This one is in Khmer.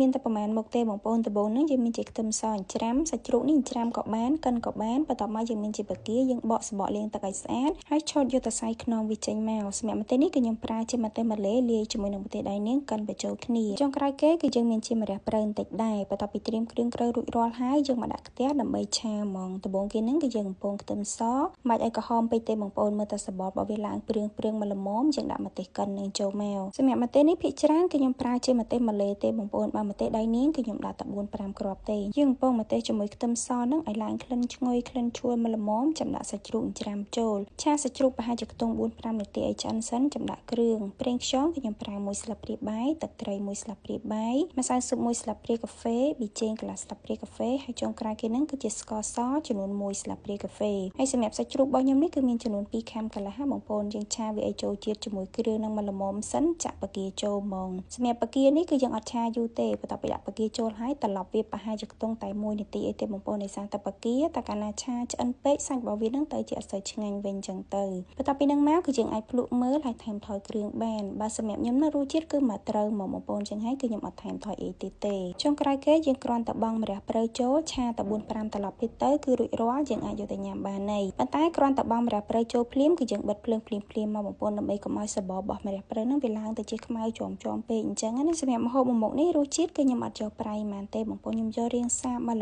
មានតែប្រមាណមុខទេបងប្អូនដំបូងហ្នឹងយើងមានជាខ្ទឹមសច្រាំសាច់ជ្រូកនេះច្រាំក៏បានកិនក៏បានបន្ទាប់មកយើងមានជាបកាយើងបកសម្បកលាងទឹកឲ្យស្អាតហើយឆូតយកទៅសៃខ្នងវាចេញមកសម្រាប់ម្ទេសនេះគឺខ្ញុំប្រើជាម្ទេសម៉ាឡេលាយជាមួយនឹងម្ទេសដៃនាងកិនបញ្ចូលគ្នាចុងក្រោយគេគឺយើងមានជាម្រះព្រៅបន្តិចដែរបន្ទាប់ពីត្រៀមគ្រឿងក្រៅរួចរាល់ហើយយើងមកដាក់ខ្ទះដើម្បីឆាហ្មងដំបូងគេហ្នឹងគឺយើងកំប៉ុងខ្ទឹមសមិនឲ្យក្រហមពេកទេបងប្អូនមើលតែសបករបស់វាឡើងព្រឿងមកល្មមយើងដាក់ម្ទេសកិននឹងចូលមកសម្រាប់ម្ទេសនេះភាគច្រើនគឺខ្ញុំប្រើជាម្ទេសម៉ាឡេទេបងប្អូនបើម្ទេសដៃនាងគឺខ្ញុំដាក់តែ4-5គ្រាប់ទេយើងកំប៉ុងម្ទេសជាមួយខ្ទឹមសហ្នឹងឲ្យឡើងក្លិនឈ្ងុយក្លិនឈ្ងុយមកល្មមចាំដាក់សាច់ជ្រូកច្រាំចូលឆាសាច់ជ្រូកប្រហែលជាខ្ទង់4-5នាទីឲ្យឆ្អិនសិនចាំដាក់គ្រឿងប្រេងខ្យងគឺខ្ញុំប្រើ1ស្លាបព្រាបាយទឹកត្រី1ស្លាបព្រាបាយម្សៅស៊ុប1ស្លាបព្រាកាហ្វេប៊ីចេងកន្លះស្លាបព្រាកាហ្វេហើយចុងក្រោយគេហ្នឹងគឺជាស្ករសចំនួន1ស្លាបព្រាកាហ្វេហើយសម្រាប់សាច់ជ្រូករបស់ខ្ញុំនេះគឺមានចំនួន2ខាំកន្លះបងប្អូនយើងឆាវាឲ្យចូលជាតិជាមួយគ្រឿងនឹងមកល្មមសិនចាក់បកាចូលហ្មងសម្រាប់បកានេះគឺយើងអត់ឆាយូរទេបន្ទាប់ពីដាក់បកាចូលហើយត្រឡប់វាប្រហែលជាខ្ទង់តែ1នាទីអីទេបងប្អូនដោយសារតែបកាតែកាលណាឆាឆ្អិនពេកសាច់របស់វានឹងទៅជាអត់សូវឆ្ងាញ់វិញចឹងទៅបន្ទាប់ពីនឹងមកគឺយើងអាចភ្លក់មើលហើយថែមថយគ្រឿងបានបើសម្រាប់ខ្ញុំនៅរសជាតិគឺមកត្រូវមកបងប្អូនចឹងហើយគឺខ្ញុំអត់ថែមថយអីទៀតទេចុងក្រោយគេយើងគ្រាន់តែបង់ម្រះព្រៅចូលឆាតែ4-5ត្រឡប់ទៀតទៅគឺរួចរាល់យើងអាចយកទៅញ៉ាំបានហើយប៉ុន្តែគ្រាន់តែបង់ម្រះព្រៅចូលភ្លាមគឺយើងបិទភ្លើងភ្លាមមកបងប្អូនដើម្បីកុំឲ្យសបរបស់ម្រះព្រៅនឹងវាឡើងទៅជាខ្មៅជាប់ពេកអញ្ចឹងណាសម្រាប់ម្ហូបមួយមុខនេះរសជាតិគឺខ្ញុំអត់យកប្រៃហ្មងទេបងប្អូនខ្ញុំយករាងសាបមក